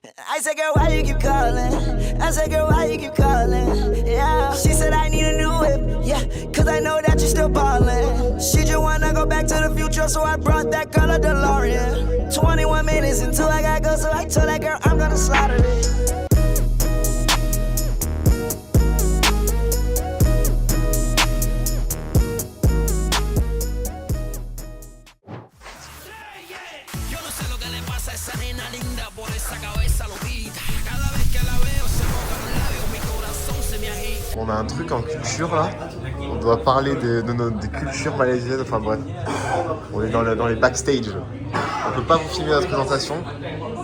I said, girl, why you keep calling? I said, girl, why you keep calling? Yeah. She said, I need a new whip. Yeah, cause I know that you're still ballin'. She just wanna go back to the future, so I brought that girl a DeLorean. 21 minutes until I gotta go, so I told that girl I'm gonna slaughter it. On a un truc en culture là, on doit parler des cultures malaisiennes, enfin bref. On est dans les backstage. On peut pas vous filmer notre présentation,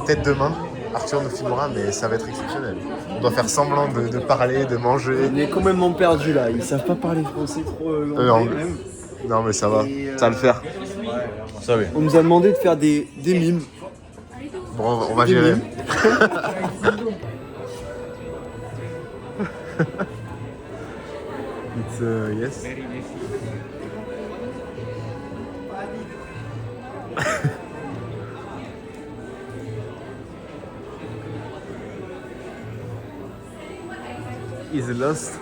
peut-être demain, Arthur nous filmera, mais ça va être exceptionnel. On doit faire semblant de parler, de manger. On est complètement perdu là, ils savent pas parler français trop anglais même. Non mais ça va, ça va le faire. Ça va. On nous a demandé de faire des mimes. Bon, on va gérer. It's yes. Is lost.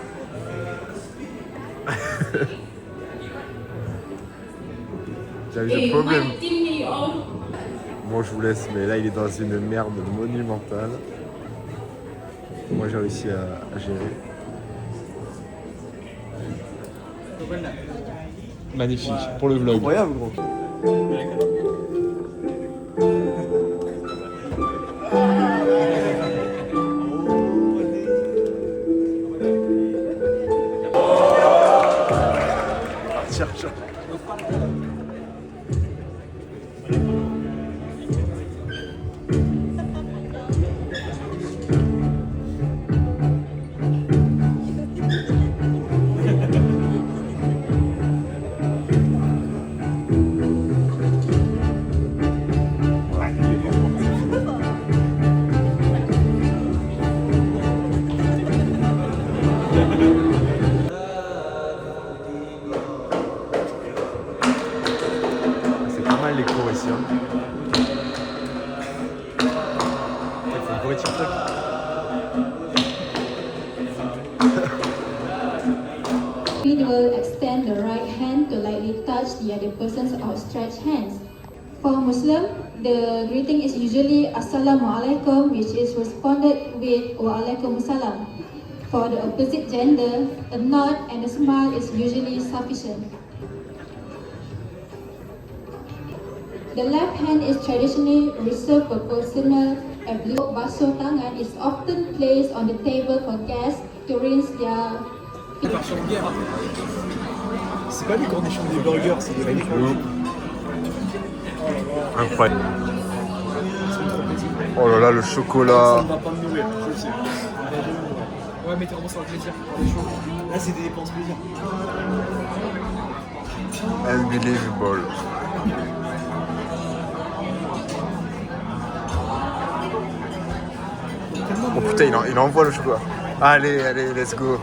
There is a problem. Moi je vous laisse, mais là il est dans une merde monumentale. Moi j'ai réussi à gérer. Magnifique, pour le vlog. Incroyable gros. Tiens. Les cours ici. C'est un vrai TikTok. We will extend the right hand to lightly touch the other person's outstretched hands. For Muslim, the greeting is usually Assalamu alaikum, which is responded with Wa alaikum assalam. For the opposite gender, a nod and a smile is usually sufficient. The left hand is traditionally reserved for personal abuse. Basuh tangan is often placed on the table for guests to rinse their feet. C'est pas des cornichons des burgers, c'est des cornichons. Incroyable. Oh là là, le chocolat. Ça ne va pas me nourrir, je le sais. Ouais, mais t'es vraiment sur le plaisir. Là, c'est des dépenses plaisir. Unbelievable. Oh putain, il envoie le chocolat. Allez, let's go.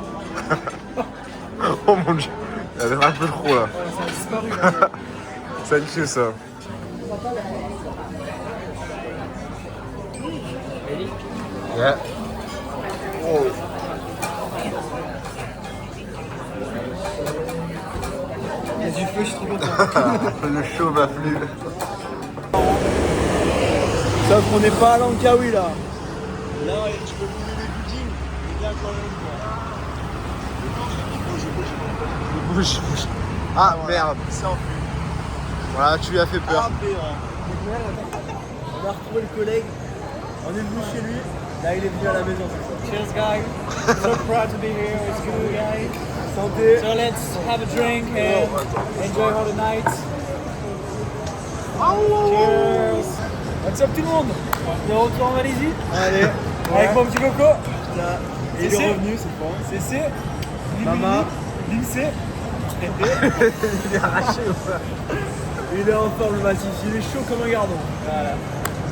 Oh mon dieu, il y avait un peu trop là. Ça a disparu là. Thank you, ça. Yeah. Oh. Il y a du feu, je suis trop content. Le show m'a plu. Sauf qu'on n'est pas à Langkawi là. Là, tu peux filmer des puddings, mais bien quand même quoi. Bouge. Ah merde, c'est enfui. Voilà, tu lui as fait peur. On a retrouvé le collègue, on est venu chez lui, là il est venu à la maison. Cheers guys, so proud to be here, it's good guys. Santé. So let's have a drink and enjoy all the night. Cheers. What's up tout le monde? On est retour en Malaisie. Allez. Avec mon petit coco. Il est revenu cette fois. CC. Mama. L'INSEE. Il est arraché ou pas? Il est en forme le massif, il est chaud comme un gardon. Voilà.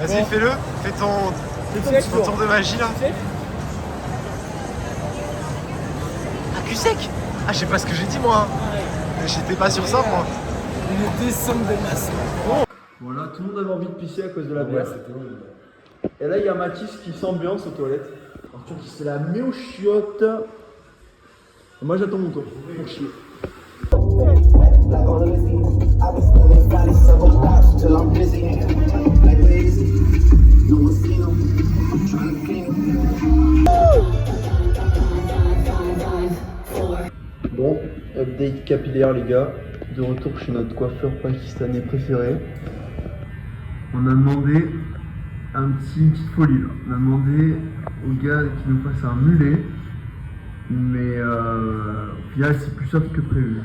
Vas-y, Bon. fais-le. Fais ton tour de magie là. Ah, cul sec. Ah, je sais pas ce que j'ai dit moi. J'étais pas sur ça moi. Une descente de masse. Bon. Voilà, tout le monde avait envie de pisser à cause de la bière. Et là, il y a Mathis qui s'ambiance aux toilettes. Arthur qui se la met aux chiottes. Et moi, j'attends mon tour pour chier. Bon, update capillaire les gars. De retour chez notre coiffeur pakistanais préféré. On a demandé une petite folie là. On a demandé au gars qu'il nous fasse un mulet. Mais au final c'est plus soft que prévu.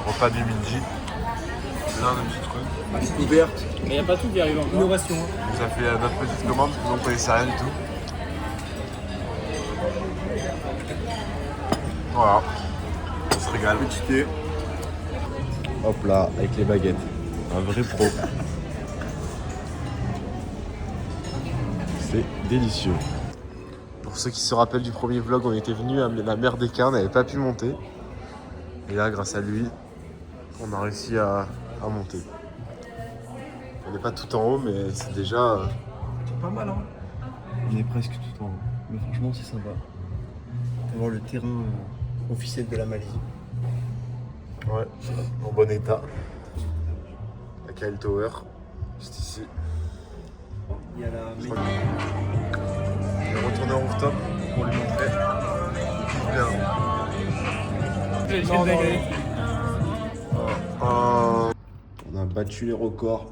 Repas du midi. Plein de petits trucs. Petite ouverte. Mais il n'y a pas tout qui arrive encore. Innovation. Ça fait notre petite commande, nous on connaissait rien du tout. Voilà. On se régale. Petit thé. Hop là, avec les baguettes. Un vrai pro. C'est délicieux. Pour ceux qui se rappellent du premier vlog, on était venu à la mer d'Équin, on n'avait pas pu monter. Et là, grâce à lui, on a réussi à monter. On n'est pas tout en haut, mais c'est déjà... Pas mal hein. On est presque tout en haut. Mais franchement c'est sympa. D'avoir le terrain officiel de la Malaisie. Ouais, en bon état. La Kyle Tower, juste ici. Il y a la... Je vais retourner en rooftop pour lui montrer. On a battu les records.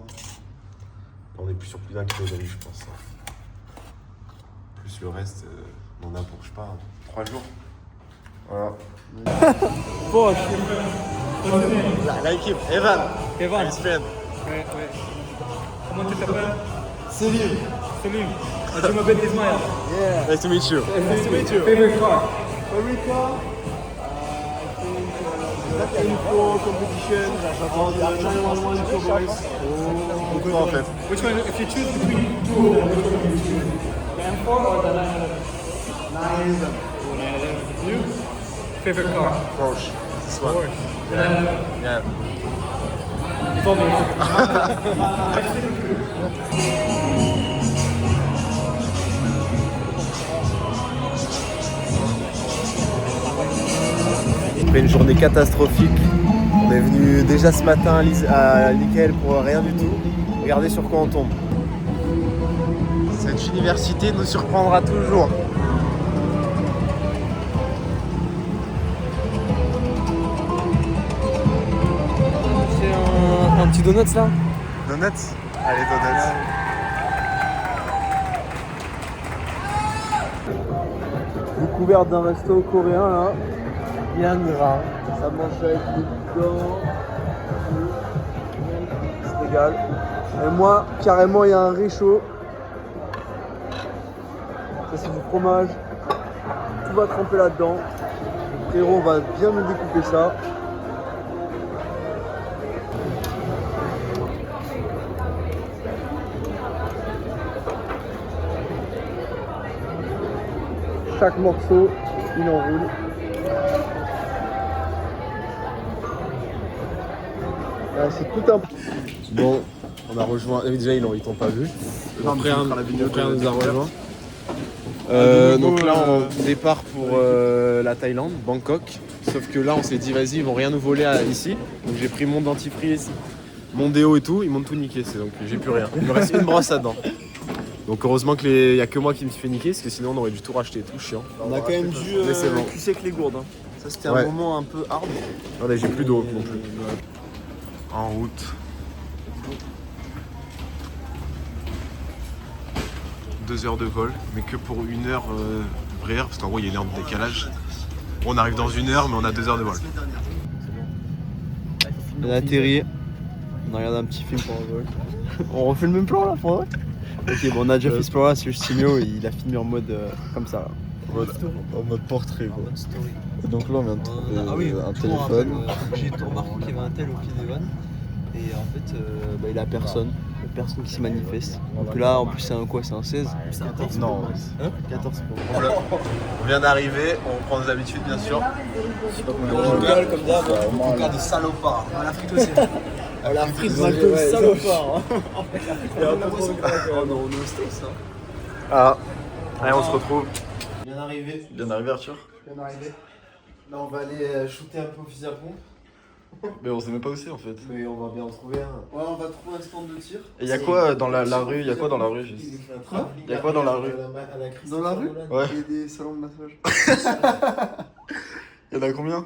On est plus sur plus d'un kilo d'amis, je pense. Plus le reste, on en a pour, je sais pas, 3 jours. Voilà. L'équipe, Evan. His friend. Ouais. Comment tu t'appelles? Selim. Selim. Tu m'appelles Ismaël. Nice to meet you. Nice to meet you. Favorite car? Favorite car? Info, competition, Beaucoup en fait. Which one, if you choose between two of them, which one would you choose? The M4 or the 911? 911. You? Favorite car? Porsche. This one. Porsche. Yeah. You told me. Après une journée catastrophique, on est venu déjà ce matin à l'IKL pour rien du tout. Regardez sur quoi on tombe. Cette université nous surprendra toujours. C'est un petit donut là? Donuts? Allez, donuts. Découverte d'un resto coréen là. Bien gras. Ça mange avec des dents. C'est égal. Et moi, carrément, il y a un réchaud. Ça, c'est du fromage. Tout va tremper là-dedans. Le frérot va bien nous découper ça. Chaque morceau, il enroule. C'est tout un... Bon, on a rejoint. Déjà, ils t'ont pas vu. Non, Mon frère nous a rejoint. nouveau, Donc là, on départ pour la Thaïlande, Bangkok. Sauf que là, on s'est dit, vas-y, ils vont rien nous voler ici. Donc j'ai pris mon dentifrice, mon déo et tout. Ils m'ont tout niqué. Donc j'ai plus rien. Il me reste une brosse là-dedans. Donc heureusement qu'il n'y a que moi qui me suis fait niquer. Parce que sinon, on aurait dû tout racheter. Tout chiant. On a quand même dû Mais c'est bon. cuisser avec les gourdes. Hein. Ça, c'était Ouais. un moment un peu hard. Attendez, j'ai plus d'eau non plus. En route. 2 heures de vol, mais que pour 1 heure de vraie heure, parce qu'en gros il y a une heure de décalage. On arrive dans 1 heure, mais on a 2 heures de vol. On a atterri. On a regardé un petit film pendant le vol. On refait le même plan là pendant le vol? Ok, bon, on a déjà fait ce plan là, c'est juste Simio, il a filmé en mode comme ça. Là. En mode portrait quoi. Donc là on vient de trouver un téléphone. J'ai remarqué qu'il y avait un tel au pied des vannes. Et en fait, il a personne. Il y a personne qui se manifeste. Donc là, en plus, c'est un quoi? C'est un 16? C'est 14 non. Hein 14 On vient d'arriver, on prend nos habitudes bien sûr. On rigole comme d'hab. On regarde des salopards. La frite aussi. La frite, ouais, salopard. Oh non, on est au States, hein. Ah, allez on se retrouve. Bien arrivé. Bien arrivé Arthur. Bien arrivé. Là, on va aller shooter un peu au fusil à pompe. Mais on sait même pas où c'est en fait. Mais on va bien en trouver un. Ouais, on va trouver un stand de tir. Et y'a quoi dans la rue? Y'a quoi dans la rue juste? Y'a quoi dans la rue? Dans la rue? Ouais. Il y a des salons de massage. Y'en a combien?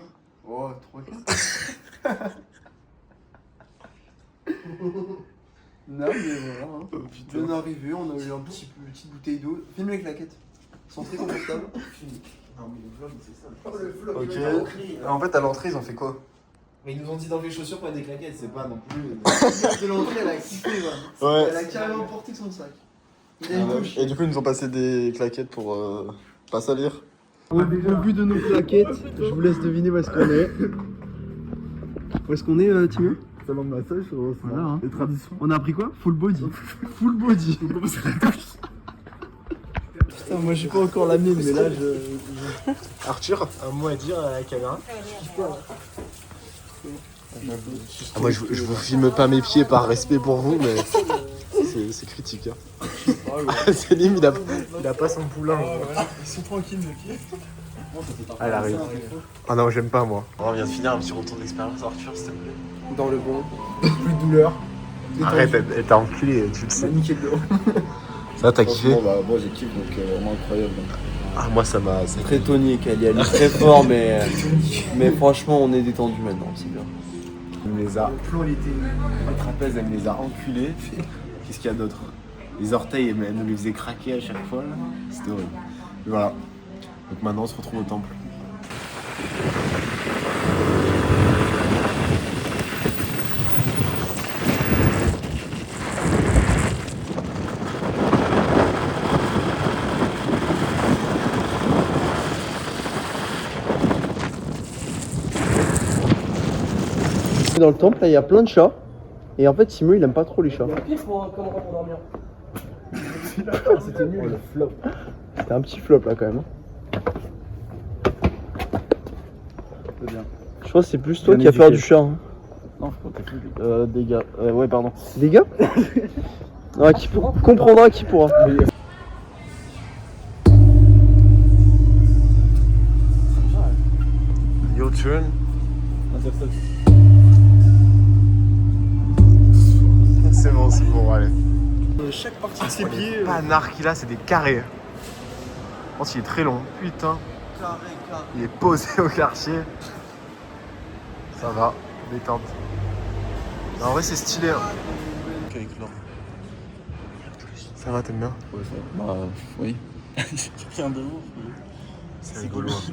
Oh, 3-4. Non, mais voilà. Hein. Oh, putain. Bien arrivé, on a eu une petite bouteille d'eau. Filme les claquettes. Ils sont très confortables. Non, mais le vlog, c'est ça. Oh, le vlog. Ok. En fait, à l'entrée, ils ont fait quoi? Mais ils nous ont dit d'enlever les chaussures pour mettre des claquettes, c'est pas non plus. De l'entrée, elle a kiffé, Ouais. Elle a carrément porté son sac. Il a une couche. Et du coup, ils nous ont passé des claquettes pour pas salir. Au vu de nos claquettes, je vous laisse deviner où est-ce qu'on est. Où est-ce qu'on est, Timur? Salon de massage, Voilà, hein. les traditions. On a appris quoi? Full body. Full body. Putain, moi j'ai pas encore la mienne, mais là je. Arthur, un mot à dire à la caméra. Ah, moi, je vous filme pas mes pieds par respect pour vous, mais c'est critique. Hein. Célim, il a pas son poulain. Ils sont tranquilles, les pieds. Ah, elle arrive. Ah non, j'aime pas moi. On vient de finir un petit retour d'expérience, Arthur, s'il te plaît. Dans le bon. Plus de douleur. Arrête, elle t'a enculé, tu le sais. Nickel dehors. Ça, t'as kiffé? Bah, moi j'ai kiffé, donc vraiment incroyable. Ah, moi, ça m'a. Très tonique, elle y allait très fort, mais franchement, on est détendu maintenant, c'est bien. Elle me les a. La trapèze, elle me les a enculés. Qu'est-ce qu'il y a d'autre? Les orteils, elle nous les faisait craquer à chaque fois. Là. C'était horrible. Mais voilà. Donc maintenant, on se retrouve au temple. Dans le temple, là, il y a plein de chats. Et en fait, Simon, il aime pas trop les chats. C'était nul. Le flop. C'était un petit flop là quand même. C'est bien. Je crois que c'est plus toi Bien qui as peur éduqué. du chat. Hein. Non, je crois que Des gars. Ouais, pardon. Des gars Non, qui comprendra qui pourra. Your turn. C'est bon, allez. Chaque partie de ses pieds. Pas un arc qu'il a, c'est des carrés. Je pense qu'il est très long. Putain. Carré. Il est posé au quartier. Ça va, détente. Mais en vrai, c'est stylé. Hein. Ça va, t'aimes bien? Bah, oui. Rien de ouf. C'est rigolo. Hein. Je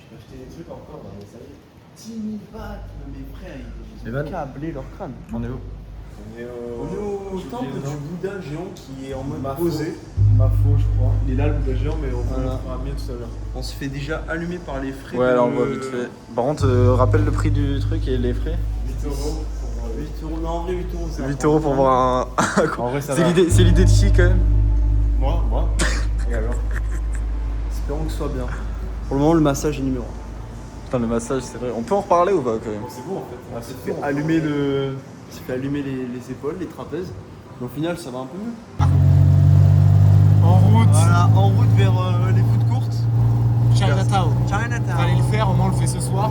peux acheter des trucs encore, mais ça y est. 10 000 bahts, mes frères, ils ont câblé leur crâne. On est où? On est au temple du Bouddha géant qui est en mode Mafo. posé. Mafo, je crois. Il est là le Bouddha géant, mais on Voilà. le fera mieux tout à l'heure. On se fait déjà allumer par les frais. Ouais, là on voit vite fait. Par contre, rappelle le prix du truc et les frais. 8 euros. 8 euros, non, en vrai 8 euros. c'est 8 euros pour voir un. En vrai, ça C'est va. l'idée de qui quand même? Moi. Et alors? Espérons que ce soit bien. Pour le moment, le massage est numéro 1. Putain, le massage, c'est vrai. On peut en reparler ou pas quand même? C'est bon en fait. On s'est fait allumer les épaules, les trapèzes. Mais au final, ça va un peu mieux. En route. Voilà, en route vers les foot courtes. Chinatown. Chinatown. Fallait le faire, au moins on le fait ce soir.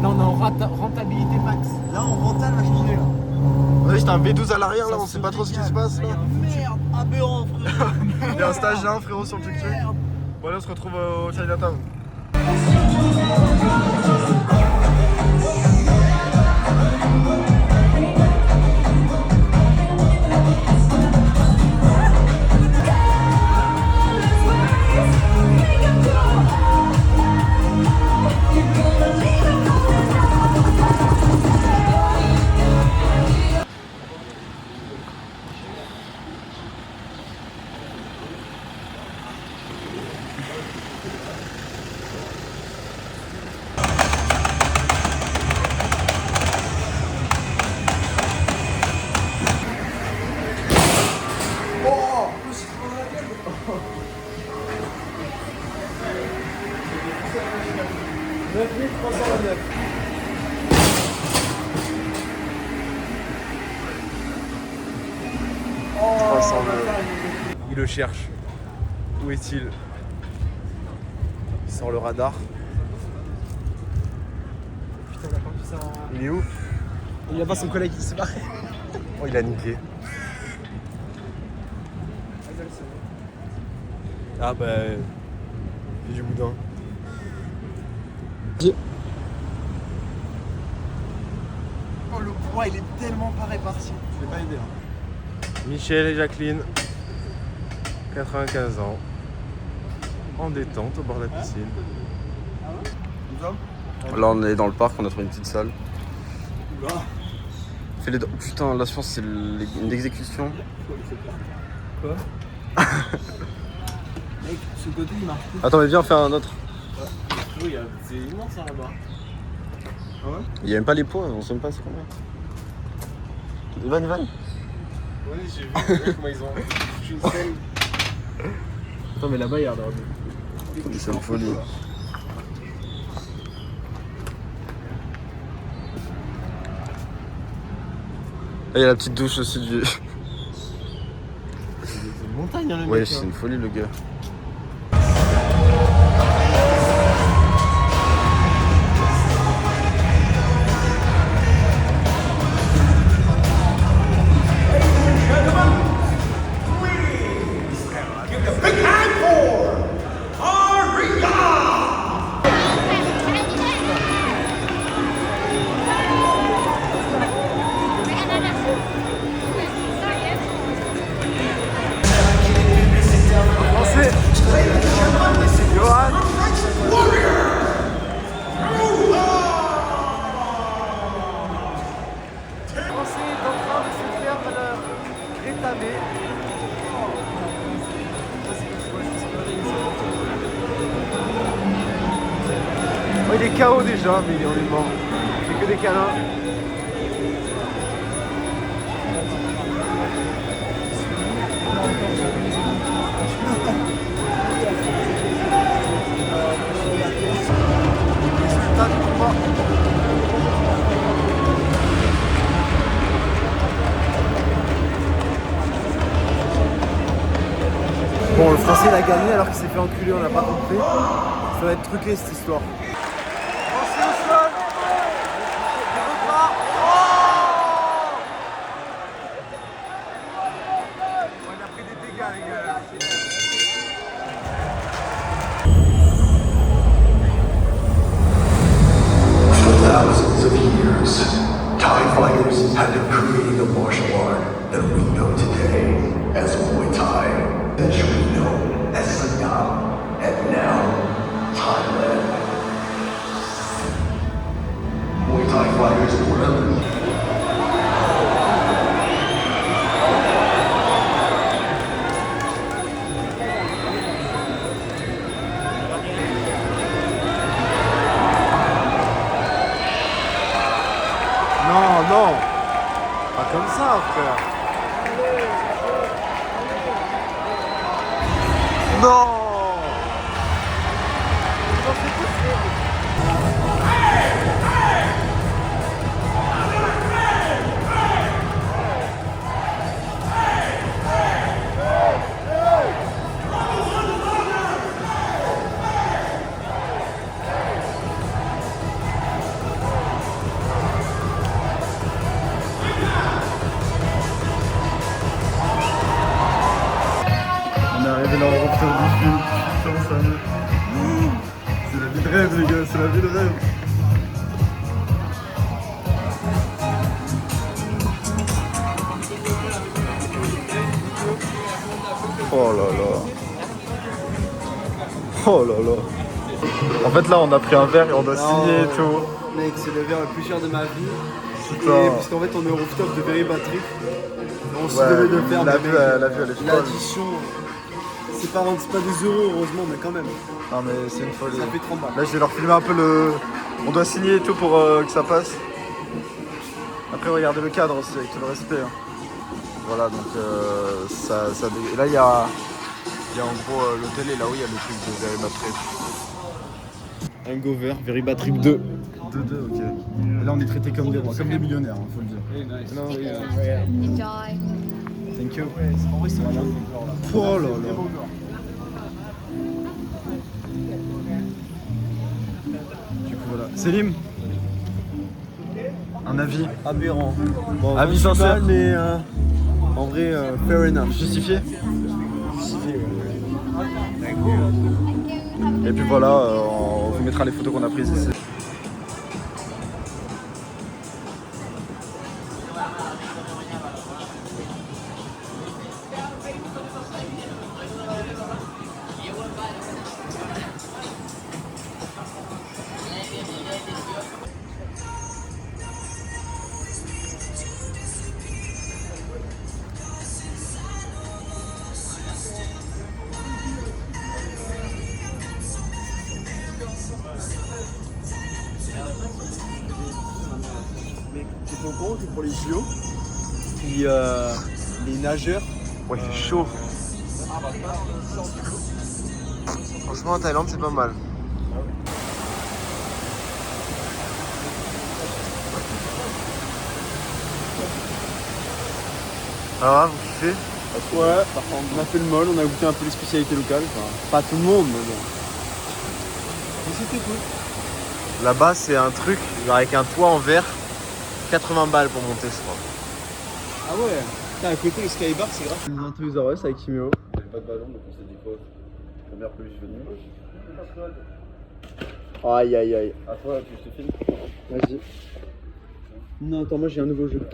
Là on est en rentabilité max. Là, on rentale la journée. Là. Ouais, j'étais un V12 à l'arrière là, on sait pas trop ce qui se passe là. Merde, aberrant, frère. Il y a un stage là, frérot, sur le tuk-tuk. Bon, allez, on se retrouve au Chinatown. Il le cherche. Où est-il? Il sort le radar. Putain, on a pas vu ça. Il est où? Il y a pas son collègue qui s'est barré. Oh, il a niqué. Ah bah... Fais du boudin. Oh, le poids, il est tellement pas réparti. Je l'ai pas aidé. Michel et Jacqueline, 95 ans, en détente au bord de la piscine. Là on est dans le parc, on a trouvé une petite salle. Fais les... Oh, putain, là je pense que c'est une exécution. Quoi? Mec, ce côté il marche plus. Attends, mais viens on fait un autre. Oui, c'est immense ça là-bas. Ah ouais? Il y a même pas les points, on sait même pas c'est combien. Ivan. Oui, j'ai vu comment ils ont foutu une scène. Attends, mais là-bas il y a C'est une folie. Ah, il y a la petite douche aussi du... C'est une montagne hein, le Ouais, mec. c'est une folie le gars. Oh, il est KO déjà, mais on est mort. C'est que des câlins. Résultat du combat. Bon, le français il a gagné alors qu'il s'est fait enculer, on n'a pas compris. Ça va être truqué cette histoire. For thousands of years, TIE fighters have been creating the martial art that we know today as Muay Thai, eventually known as Siam, and now Thailand. Muay Thai fighters were elite. Non, non. Pas comme ça, frère. Non. On est arrivé là en rupture du film. Putain, ça me... C'est la vie de rêve les gars, c'est la vie de rêve. Oh là là. Oh là là. En fait là on a pris un verre et on doit signer et tout. Mec, c'est le verre le plus cher de ma vie. Putain. Et puisqu'en fait on est au rooftop de Very Bad Trip. On se Ouais, devait de le faire. la mais vue, mec, elle est folle. l'addition, c'est pas des euros heureusement, mais quand même. Non mais c'est une folie. Ça fait 30 balles. Là je vais leur filmer un peu le... On doit signer et tout pour que ça passe. Après regardez le cadre aussi avec tout le respect. Hein. Voilà donc Et là il y a en gros l'hôtel et là où il y a le truc de Very Bad Trip. Hangover, Very Bad Trip 2. 2-2, ok. Et là on est traités comme des rois, comme des millionnaires, faut le dire. Enjoy. Thank you. En vrai, c'est vraiment là. Oh là là. Du coup, voilà. Selim, un avis Aberrant. Bon, Avis pas sincère. mal, mais en vrai, fair enough. justifié. Justifié, ouais. Et puis voilà, on vous mettra les photos qu'on a prises ici. Mais tu au courant que pour les JO, les nageurs. Ouais, il fait chaud. Franchement, en Thaïlande, c'est pas mal. Ah, vous kiffez? Ouais, par contre, on a fait le molle, on a goûté un peu les spécialités locales. Enfin, pas tout le monde, mais bon. Mais c'était cool. Là-bas, c'est un truc genre avec un toit en verre. 80 balles pour monter, je crois. Ah ouais, putain, à côté le skybar, c'est grave. Nous avons Toys R Us avec Timéo. Il n'y avait pas de ballon, donc on s'est dit quoi? La meilleure peluche venue. Aïe aïe aïe. À toi, tu je te filme. Vas-y. Non, attends, moi j'ai un nouveau jeu.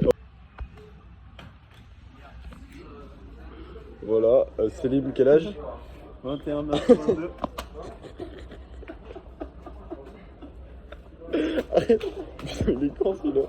Voilà, Selim, quel âge? 21 mars 22. Il est con celui-là.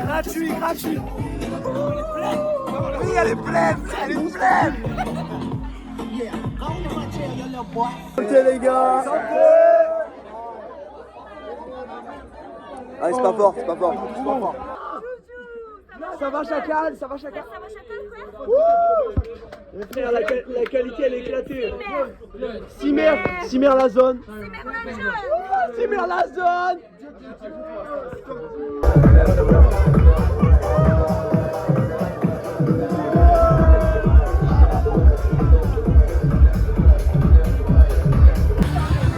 Gratuit, gratuit. Oui, elle est pleine, elle est pleine. Santé les gars. Ah, c'est pas fort, c'est pas fort. Ça va chacal, ça va chacal. Ça va chacal, frère? Frère, la qualité elle est éclatée. Cimer la zone. Cimer la zone.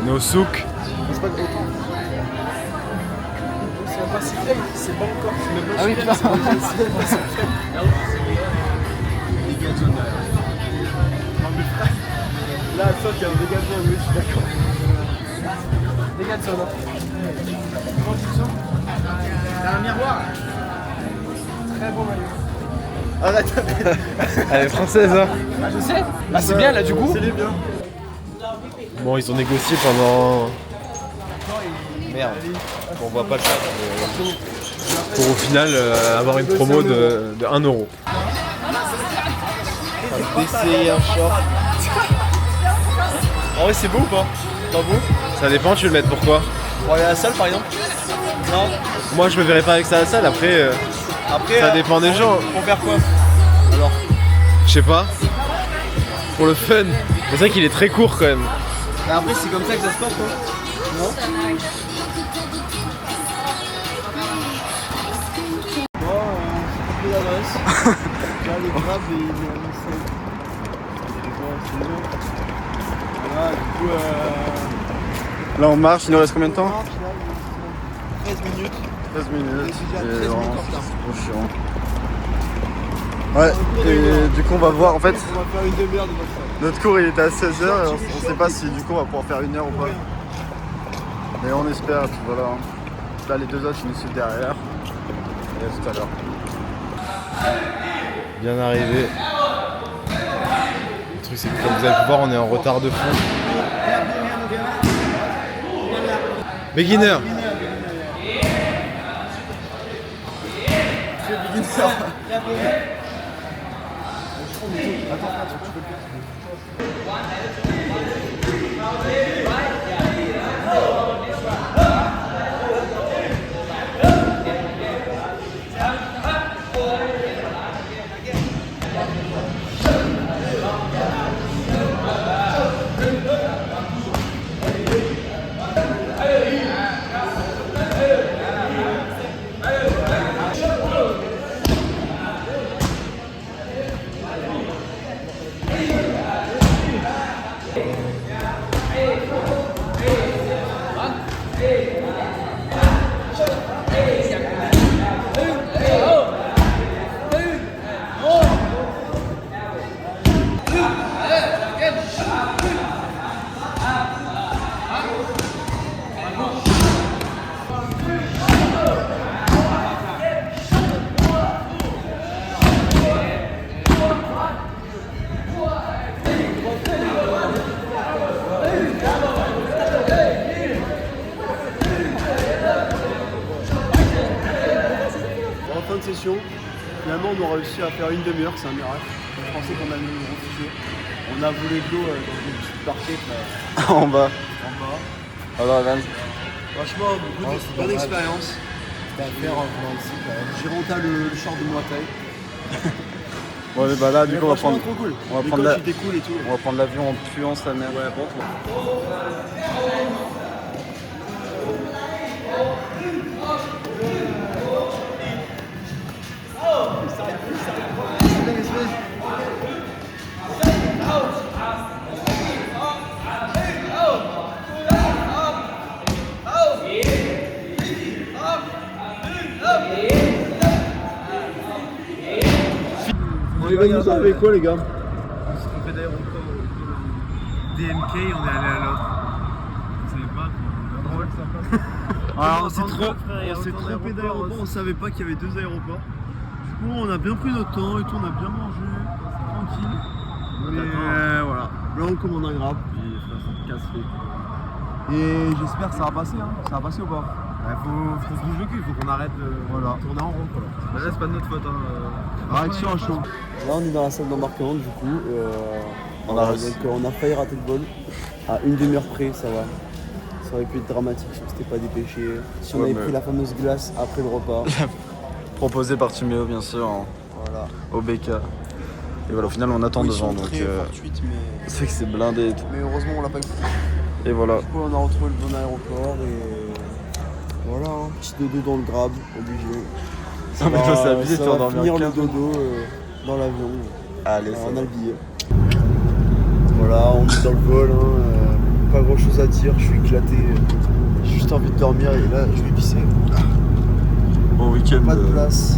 On est au souk. C'est pas encore. Ah oui, putain. Là, ça, il y a un dégagement, oui, je suis d'accord. Dégage de là. Comment tu te sens? T'as un miroir. Très beau maillot. Arrête. Elle est française, hein. Bah, je sais. Bah, c'est bien là du coup. C'est bien. Bon, ils ont négocié pendant. Merde, on voit pas le chat. Pour au final avoir une promo de 1 euro. D'essayer un short. En vrai, c'est beau ou pas? Pas beau? Ça dépend, tu veux le mettre pourquoi? Pour aller à la salle par exemple? Non? Moi je me verrais pas avec ça à la salle, après ça dépend des gens. Pour faire quoi? Alors? Je sais pas. pour le fun. C'est vrai qu'il est très court quand même. Bah après, c'est comme ça que ça se passe, quoi. Non? Bon, c'est plus d'adresse. Là, les crabes, ils ont annoncé. Voilà, du coup, Là on marche, il nous reste combien de temps? 13 minutes. 13 minutes. Et Et 13 minutes vraiment, en retard. c'est trop chiant. Ouais, et du coup on va voir en fait. On va faire une demi-heure de notre temps. Notre cours il était à 16h et on sait pas si du coup on va pouvoir faire 1 heure ou pas. Mais on espère, et puis voilà. Là les 2 autres ils nous suivent derrière. Et à tout à l'heure. Bien arrivé. Le truc c'est que comme vous allez voir on est en retard de fond. Beginner. En fin de session, finalement on a réussi à faire une demi-heure, c'est un miracle. Je pensais qu'on allait nous refuser. On a volé de l'eau dans une petite barquette là, En bas. en bas. Alors Evans. Franchement, bonne expérience. C'était à faire pendant ici quand même. J'ai rentré le short de Muay Thai. Bon bah là du coup on va Franchement, prendre. trop cool. on va Les prendre coachs la- étaient cool et tout. On va prendre l'avion en puant sa mère. Ouais, bon, On va nous avec quoi les gars? On s'est trompé d'aéroport DMK, on est allé à l'autre. Vous savez pas quoi. Drôle ça. Alors, on s'est trompé d'aéroport, on savait pas qu'il y avait 2 aéroports. Du coup, on a bien pris notre temps et tout, on a bien mangé, tranquille. Mais voilà, là on commande un grave, puis ça casse les. Et j'espère que ça va passer, hein. Ça va passer ou pas? Ouais, faut se bouger le cul, faut qu'on arrête de tourner en rond quoi. Mais là c'est pas de notre faute hein. Réaction à chaud. Là on est dans la salle d'embarquement du coup. On a réussi. Donc, on a failli rater le vol. À une demi-heure près, ça va. Ça aurait pu être dramatique si on s'était pas dépêché. Si on Ouais, avait mais- pris la fameuse glace après le repas. Proposé par Timéo bien sûr Voilà. au BK. Et voilà au final on attend devant donc fortuite, mais... c'est que c'est blindé et tout. mais heureusement on l'a pas écouté. Et voilà. Du coup on a retrouvé le bon aéroport et voilà, hein. Petit dodo dans le grab, obligé. Non, mais toi, c'est abusé, tu vas va endormir finir le 15 dodo dans l'avion. Allez, On a le billet. Voilà, on est dans le vol, hein, pas grand chose à dire, je suis éclaté. J'ai juste envie de dormir et là je vais pisser. bon week-end. Pas de place.